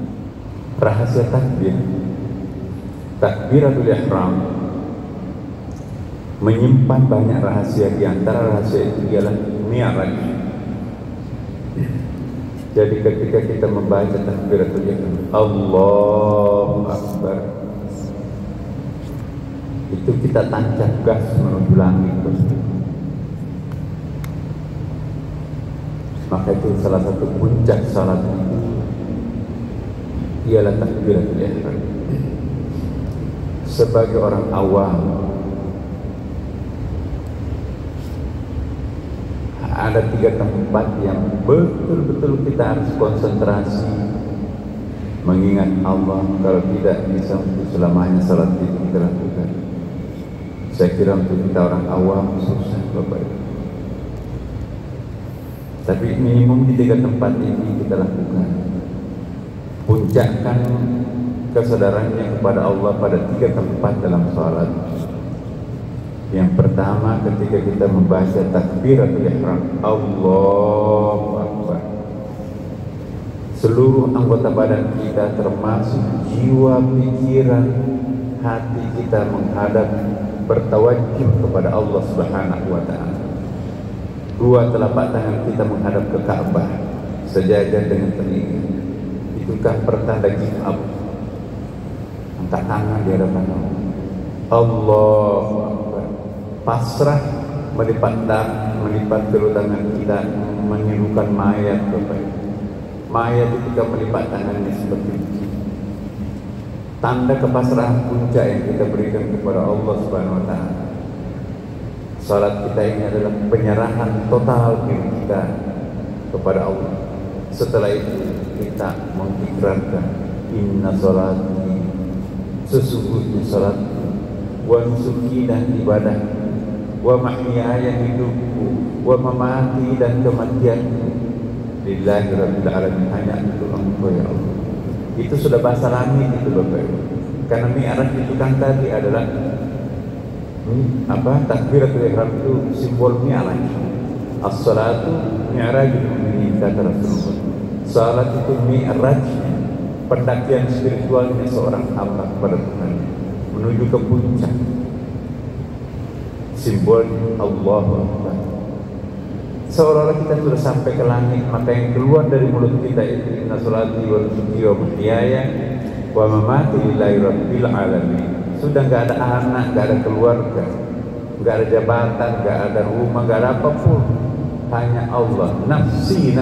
S1: Rahasia takbiratul ihram menyimpan banyak rahasia. Di antara rahasia itu ialah mi'raj. Jadi ketika kita membaca takbiratul ihram, Allahu Akbar, itu kita tancap gas menuju langit. Maka itu salah satu puncak salat itu ialah takbiratul ihram. Sebagai orang awam, ada 3 tempat yang betul-betul kita harus konsentrasi mengingat Allah. Kalau tidak bisa untuk selamanya salat itu kita lakukan. Saya kira untuk kita orang awam susah Bapak Ibu. Tapi minimum di 3 tempat ini kita lakukan. Puncakkan kesadarannya kepada Allah pada 3 tempat dalam salat. Yang pertama, ketika kita membaca takbiratul ihram, Allahu Akbar, seluruh anggota badan kita termasuk jiwa, pikiran, hati kita menghadap, bertawajjuh kepada Allah Subhanahu wa taala. 2 telapak tangan kita menghadap ke Ka'bah, sejajar dengan telinga. Itukah pertanda give up? Angkat tangan di hadapan Allah. Allahu Akbar. Pasrah, melipat kedua tangan kita, menirukan mayat. Mayat ketika melipat tangannya seperti itu. Tanda kepasrahan puncak yang kita berikan kepada Allah Subhanahu wa taala. Salat kita ini adalah penyerahan total diri kita kepada Allah. Setelah itu kita mengikrarkan, inna salati, sesungguhnya salatku, wa nusuki dan ibadah, wa mahyaya hidupku, wa mamati dan kematianku, lillahi rabbil alamin, hanya untuk Engkau ya Allah. Itu sudah bahasa langit itu Bapak Ibu. Karena mi'raj itu kan tadi adalah takbiratul ihram itu simbol mi'raj. As-salatu mi'rajul mu'minin, kata Rasulullah. Salat itu mi'raj, pendakian spiritualnya seorang hamba kepada Tuhan menuju ke puncak. Simbol Allahu Akbar. Seolah-olah kita sudah sampai ke langit, maka yang keluar dari mulut kita itu inna sholati wa nusuki wa mahyaya wa mamati lillahi rabbil alamin. Sudah enggak ada anak, enggak ada keluarga, enggak ada jabatan, enggak ada rumah, enggak ada apapun. Hanya Allah, nafsi,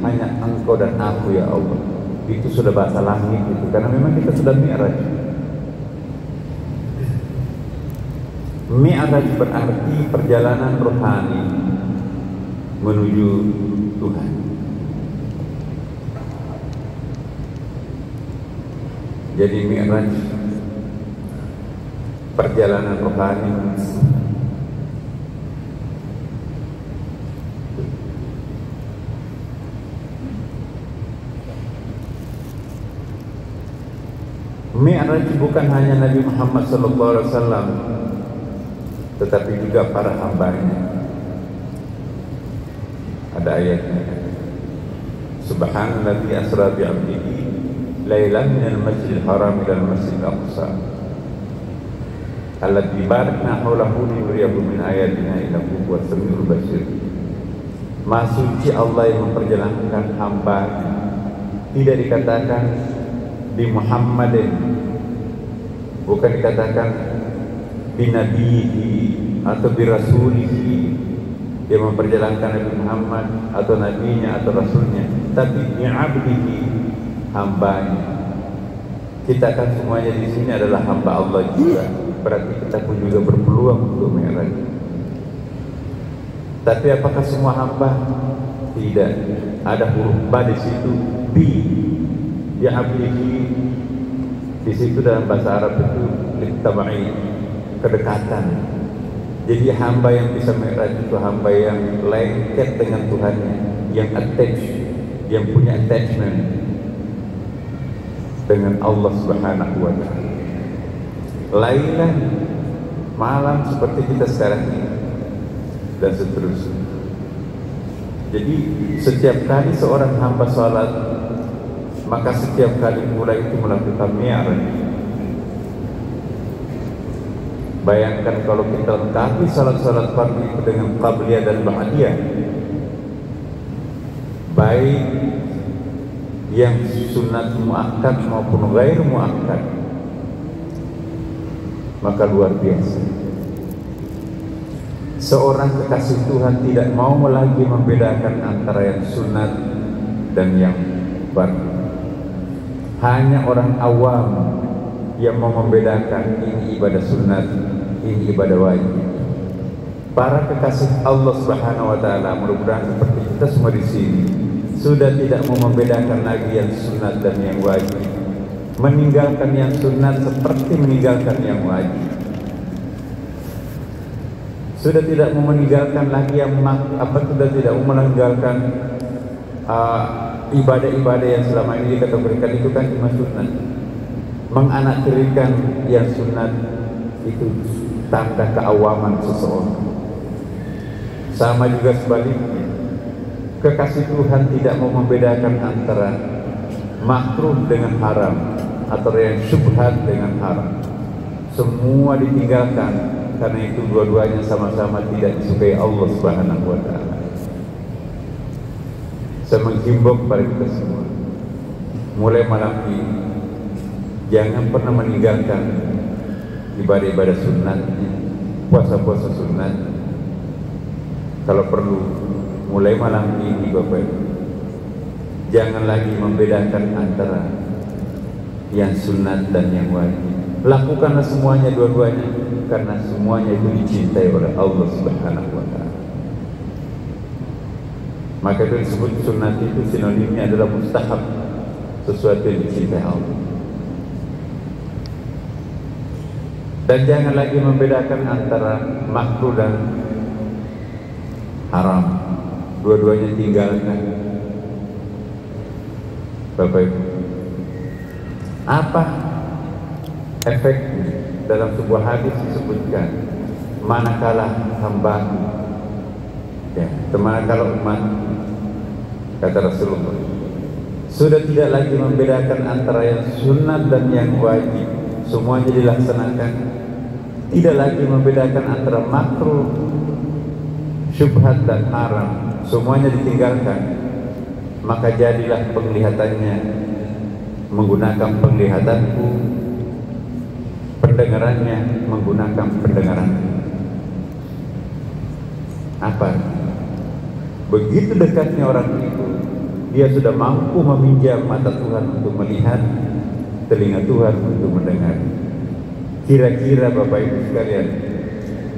S1: hanya Engkau dan aku ya Allah. Itu sudah bahasa langit itu, karena memang kita sudah mi'raj. Mi'raj berarti perjalanan rohani menuju Tuhan. Jadi mi'raj perjalanan rohani menuju Tuhan. Mi'raj bukan hanya Nabi Muhammad SAW, tetapi juga para hambanya. Ada ayatnya, Subhanalladzi asra bi'abdihi lailan minal masjidil haram ilal masjidil aqsa alladzi barakna haulahu linuriyahu min ayatina innahu huwas samiul basir. Maha suci Allah yang memperjalankan hamba. Tidak dikatakan di Muhammadin, bukan dikatakan di nabihi atau di rasulihi, dia memperjalankan Nabi Muhammad atau nabinya atau rasulnya, tapi di abdihi, hambanya. Kita kan semuanya di sini adalah hamba Allah juga, berarti kita pun juga berpeluang untuk mi'raj. Tapi apakah semua hamba? Tidak. Ada huruf ba di situ, bi, di abdihi. Di situ dalam bahasa Arab itu littabai, kedekatan. Jadi hamba yang bisa mi'raj itu hamba yang lengket dengan Tuhannya, yang attach, yang punya attachment dengan Allah Subhanahu wa ta'ala. Lailan, malam seperti kita sekarang ini, dan seterusnya. Jadi setiap kali seorang hamba salat, maka setiap kali mulai itu melakukan mi'raj. Bayangkan kalau kita lengkapi salat-salat fardu itu dengan qabliyah dan ba'diyah, baik yang sunat muakkad maupun ghair muakkad, maka luar biasa. Seorang kekasih Tuhan tidak mau lagi membedakan antara yang sunat dan yang fardu. Hanya orang awam yang mau membedakan ini ibadah sunat, ini ibadah wajib. Para kekasih Allah Subhanahu wa ta'ala, mudah-mudahan seperti kita semua di sini, sudah tidak mau membedakan lagi yang sunat dan yang wajib. Meninggalkan yang sunat seperti meninggalkan yang wajib. Sudah tidak mau meninggalkan lagi yang sudah tidak mau meninggalkan ibadah-ibadah yang selama ini dikategorikan itu kan cuma sunat. Menganaktirikan yang sunat itu tanda keawaman seseorang. Sama juga sebaliknya, kekasih Tuhan tidak mau membedakan antara makruh dengan haram atau yang syubhat dengan haram. Semua ditinggalkan, karena itu dua-duanya sama-sama tidak disukai Allah Subhanahu wa ta'ala. Saya menghimbau kepada kita semua, mulai malam ini jangan pernah meninggalkan ibadah-ibadah sunat, puasa-puasa sunat. Kalau perlu, mulai malam ini Bapak Ibu, jangan lagi membedakan antara yang sunat dan yang wajib. Lakukanlah semuanya dua-duanya, karena semuanya itu dicintai oleh Allah Subhanahu wa ta'ala. Maka itu disebut sunat itu sinonimnya adalah mustahab, sesuatu yang dicintai Allah. Dan jangan lagi membedakan antara makruh dan haram. Dua-duanya tinggalkan. Bapak Ibu, apa efeknya? Dalam sebuah hadis disebutkan, manakala hambaku, ya, manakala umat, kata Rasulullah, sudah tidak lagi membedakan antara yang sunat dan yang wajib, semuanya dilaksanakan. Tidak lagi membedakan antara makruh, syubhat dan haram, semuanya ditinggalkan. Maka jadilah penglihatannya menggunakan penglihatanku, pendengarannya menggunakan pendengaranku. Apa? Begitu dekatnya orang itu, dia sudah mampu meminjam mata Tuhan untuk melihat, telinga Tuhan untuk mendengar. Kira-kira Bapak Ibu sekalian,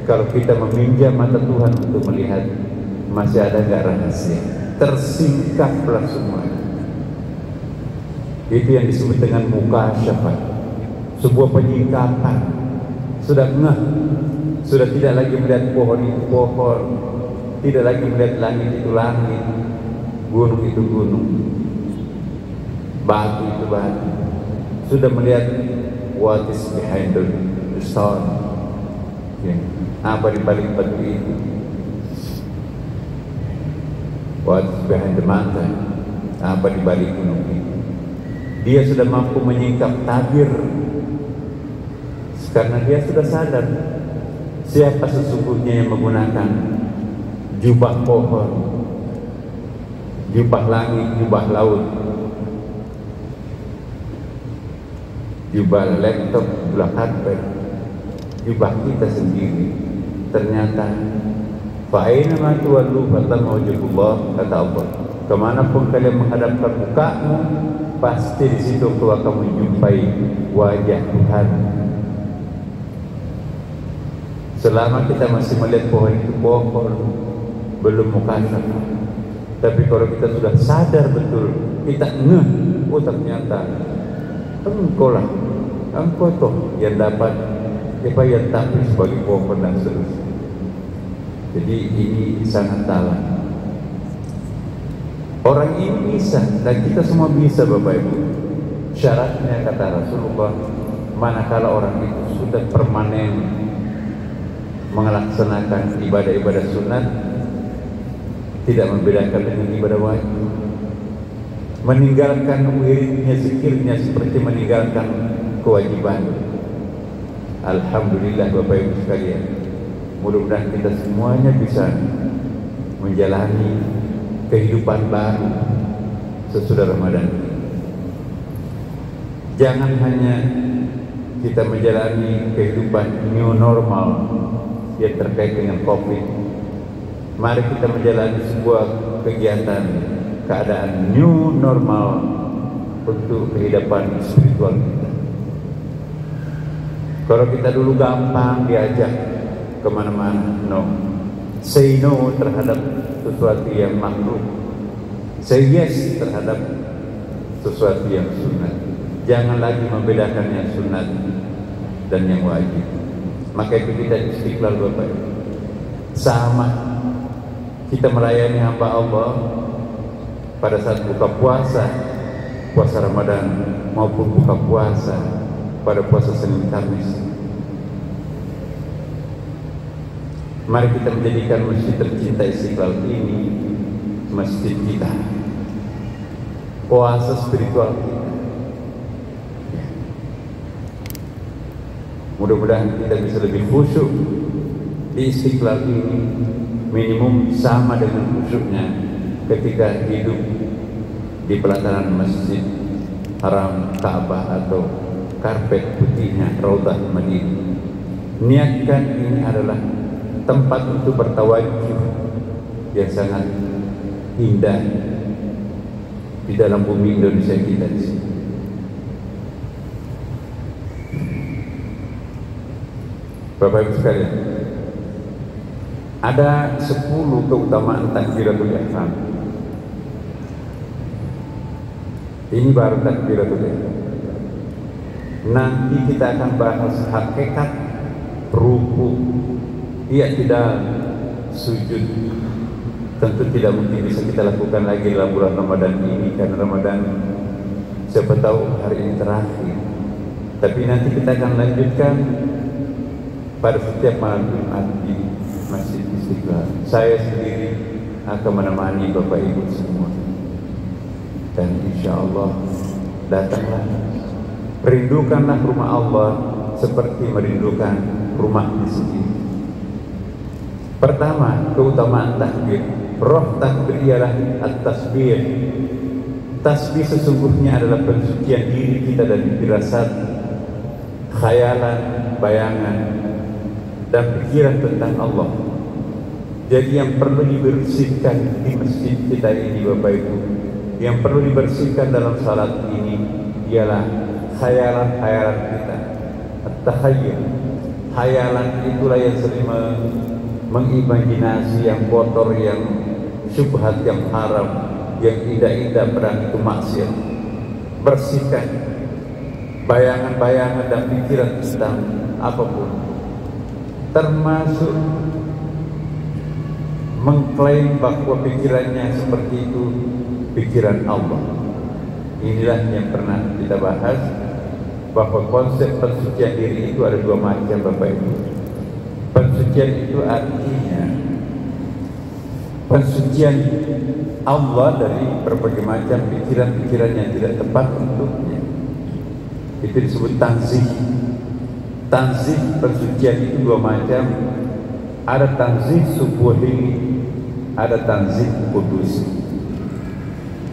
S1: kalau kita meminjam mata Tuhan untuk melihat, masih ada nggak rahasia? Tersingkaplah semua. Itu yang disebut dengan mukasyafah, sebuah penyingkapan. Sudah ngeh, sudah tidak lagi melihat pohon itu pohon, tidak lagi melihat langit itu langit, gunung itu gunung, batu itu batu. Sudah melihat what is behind the stone, ya, apa di balik batu itu, what is behind the mountain, apa di balik gunung itu. Dia sudah mampu menyingkap tabir karena dia sudah sadar siapa sesungguhnya yang menggunakan jubah pohon, jubah langit, jubah laut, jubah laptop, jubah karpet, jubah kita sendiri. Ternyata fa'aina ma tuwallu fatamma wajhullah, kata Allah, kemanapun kalian menghadapkan mukamu, pasti di situ kau akan menjumpai wajah Tuhan. Selama kita masih melihat pohon itu pohon, belum mukasaf. Tapi kalau kita sudah sadar betul, kita ngeh, oh ternyata engkau lah, engkau toh yang dapat yang tampil sebagai pohon dan seterusnya. Jadi ini sangat dalam. Orang ini bisa dan kita semua bisa, Bapak Ibu. Syaratnya kata Rasulullah, manakala orang itu sudah permanen melaksanakan ibadah-ibadah sunat, tidak membedakan dengan ibadah wajib, meninggalkan wiridnya, zikirnya seperti meninggalkan kewajiban. Alhamdulillah Bapak Ibu sekalian, mudah-mudahan kita semuanya bisa menjalani kehidupan baru sesudah Ramadan. Jangan hanya kita menjalani kehidupan new normal yang terkait dengan COVID. Mari kita menjalani sebuah kegiatan, keadaan new normal untuk kehidupan spiritual kita. Kalau kita dulu gampang diajak kemana-mana, no. Say no terhadap sesuatu yang makruh, say yes terhadap sesuatu yang sunat. Jangan lagi membedakan yang sunat dan yang wajib. Maka itu kita istiqlal Bapak Ibu. Sama kita melayani hamba Allah pada saat buka puasa, puasa Ramadan maupun buka puasa pada puasa Senin Kamis. Mari kita menjadikan masjid tercinta Istiqlal ini masjid kita, oase spiritual kita. Mudah-mudahan kita bisa lebih khusyuk di Istiqlal ini, minimum sama dengan khusyuknya ketika hidup di pelataran Masjid Haram Ka'bah atau karpet putihnya Raudhah Madinah. Niatkan ini adalah tempat untuk bertawajuh yang sangat indah di dalam bumi Indonesia kita di sini. Bapak Ibu sekalian, ada 10 keutamaan takbiratul ihram. Ini baru takbiratul ihram. Nanti kita akan bahas hakikat ruku, tidak sujud. Tentu tidak mungkin bisa kita lakukan lagi dalam bulan Ramadan ini, karena Ramadan siapa tahu hari ini terakhir. Tapi nanti kita akan lanjutkan pada setiap malam Jumat di Masjid Istiqlal. Saya sendiri akan menemani Bapak Ibu semua. Dan insya Allah datanglah, rindukanlah rumah Allah seperti merindukan rumah sendiri. Pertama, keutamaan takbir. Roh takbir ialah at-tasbih. Tasbih sesungguhnya adalah pensucian diri kita dari firasat, khayalan, bayangan, dan pikiran tentang Allah. Jadi yang perlu dibersihkan di masjid kita ini Bapak Ibu, yang perlu dibersihkan dalam salat ini ialah khayalan-khayalan kita. At-takhayyul, khayalan itulah yang sering mengimajinasi yang kotor, yang syubhat, yang haram, yang indah-indah, pedang itu maksiat. Bersihkan bayangan-bayangan dan pikiran tentang apapun, termasuk mengklaim bahwa pikirannya seperti itu pikiran Allah. Inilah yang pernah kita bahas bahwa konsep pensucian diri itu ada dua macam, Bapak Ibu. Pensucian itu artinya pensucian Allah dari berbagai macam pikiran-pikiran yang tidak tepat untuknya. Itu disebut tanzih. Tanzih pensucian itu dua macam. Ada tanzih subuhi, ada tanzih kudusi.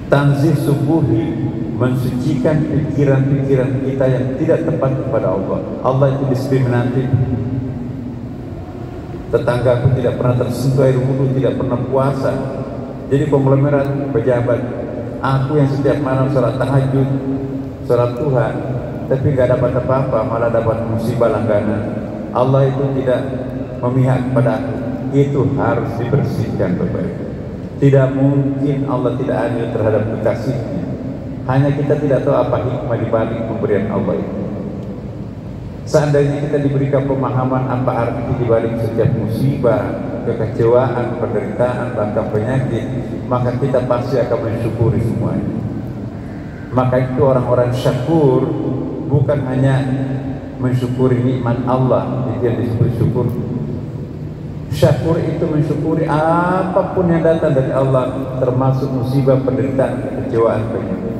S1: Tanzih subuhi mensucikan pikiran-pikiran kita yang tidak tepat kepada Allah. Allah itu diskriminatif. Tetanggaku tidak pernah tersentuh air wudhu, tidak pernah puasa. Jadi konglomerat pejabat. Aku yang setiap malam sholat tahajud, sholat Tuhan, tapi nggak dapat apa-apa, malah dapat musibah langganan. Allah itu tidak memihak kepada aku. Itu harus dibersihkan, Bapak Ibu. Tidak mungkin Allah tidak adil terhadap kekasihnya. Hanya kita tidak tahu apa hikmah di balik pemberian Allah itu. Seandainya kita diberikan pemahaman apa arti di balik setiap musibah, kekecewaan, penderitaan, bahkan penyakit, maka kita pasti akan mensyukuri semuanya. Maka itu orang-orang syakur bukan hanya mensyukuri nikmat Allah, itu yang disebut syukur. Syakur itu mensyukuri apapun yang datang dari Allah, termasuk musibah, penderitaan, kekecewaan, penyakit.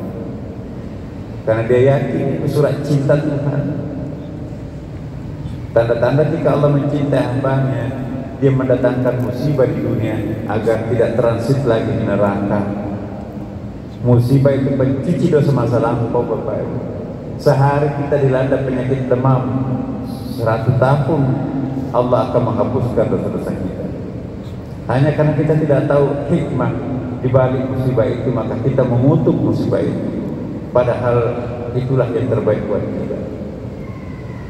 S1: Karena dia yakin itu surat cinta Tuhan. Tanda-tanda jika Allah mencintai hambanya, dia mendatangkan musibah di dunia agar tidak transit lagi di neraka. Musibah itu pencuci dosa masa lampau, Bapak Ibu. Sehari kita dilanda penyakit demam, 100 tahun Allah akan menghapuskan dosa-dosa kita. Hanya karena kita tidak tahu hikmah di balik musibah itu, maka kita mengutuk musibah itu. Padahal itulah yang terbaik buat kita.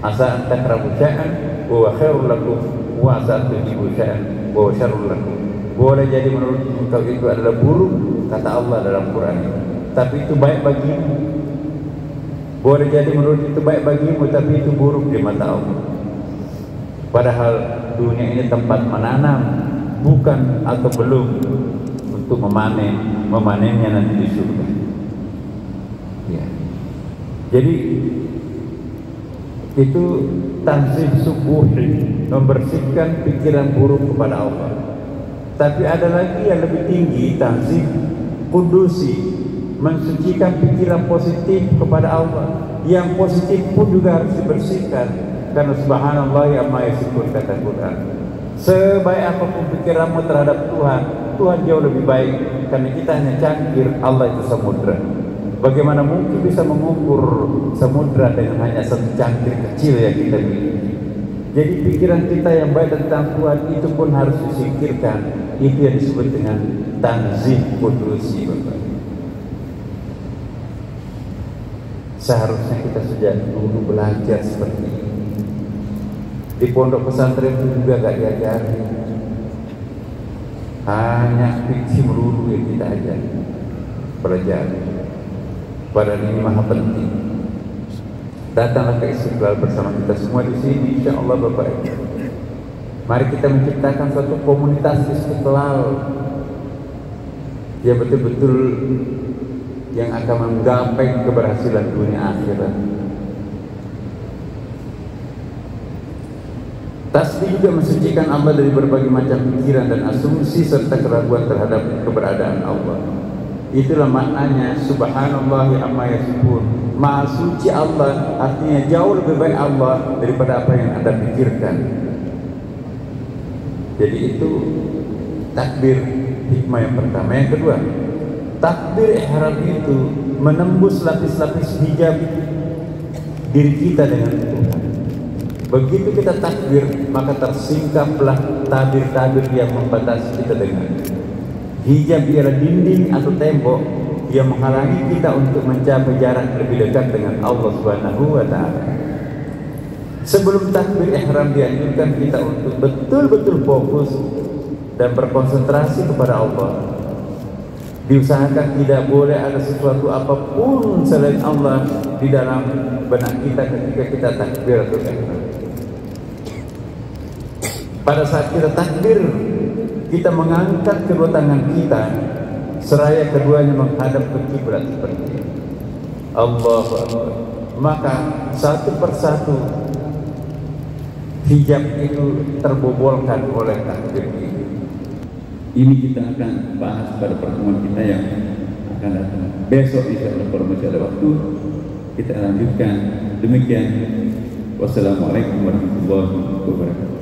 S1: Asa an takrahu syai'an wa khairul lakum wa asa an tuhibu syai'an wa syarrul lakum. Boleh jadi menurut engkau itu adalah buruk, kata Allah dalam Quran ini, tapi itu baik bagimu. Boleh jadi menurut itu baik bagimu, tapi itu buruk di mata Allah. Padahal dunia ini tempat menanam, bukan atau belum untuk memanennya nanti di surga. Ya. Jadi itu tanzih subuhi, membersihkan pikiran buruk kepada Allah. Tapi ada lagi yang lebih tinggi, tanzih kudusi, mensucikan pikiran positif kepada Allah. Yang positif pun juga harus dibersihkan, karena subhanallah amma yasifun, kata Quran. Sebaik apapun pikiranmu terhadap Tuhan, Tuhan jauh lebih baik, karena kita hanya cangkir, Allah itu samudra. Bagaimana mungkin bisa mengukur samudra dengan hanya satu cangkir kecil yang kita miliki? Jadi pikiran kita yang baik tentang Tuhan itu pun harus disingkirkan. Itu yang disebut dengan tanzih kudusi, Bapak. Seharusnya kita sejak dulu belajar seperti ini. Di pondok pesantren itu juga gak diajari. Hanya fiksi melulu yang kita ajari, pelajari. Padahal ini maha penting. Datanglah ke Istiqlal bersama kita semua di sini, insya Allah, Bapak Ibu. Mari kita menciptakan suatu komunitas Istiqlal yang betul-betul yang akan menggapai keberhasilan dunia akhirat. Tasbih juga mensucikan Allah dari berbagai macam pikiran dan asumsi serta keraguan terhadap keberadaan Allah. Itulah maknanya subhanallah amma yasifun. Maha suci Allah, artinya jauh lebih baik Allah daripada apa yang Anda pikirkan. Jadi itu takbir, hikmah yang pertama. Yang kedua, takbir ihram itu menembus lapis-lapis hijab diri kita dengan Tuhan. Begitu kita takbir, maka tersingkaplah tabir-tabir yang membatasi kita dengan hijab. Ialah dinding atau tembok yang menghalangi kita untuk mencapai jarak lebih dekat dengan Allah Subhanahu wa Ta'ala. Sebelum takbir ihram dianjurkan kita untuk betul-betul fokus dan berkonsentrasi kepada Allah. Diusahakan tidak boleh ada sesuatu apapun selain Allah di dalam benak kita ketika kita takbir atau ihram. Pada saat kita takbir, kita mengangkat kedua tangan kita seraya keduanya menghadap ke kiblat seperti ini. Allahu Akbar. maka satu persatu hijab itu terbobolkan oleh takbir ini. Ini kita akan bahas pada pertemuan kita yang akan datang. Besok insyaallah kalau masih ada waktu kita lanjutkan. Demikian. Wassalamualaikum warahmatullahi wabarakatuh.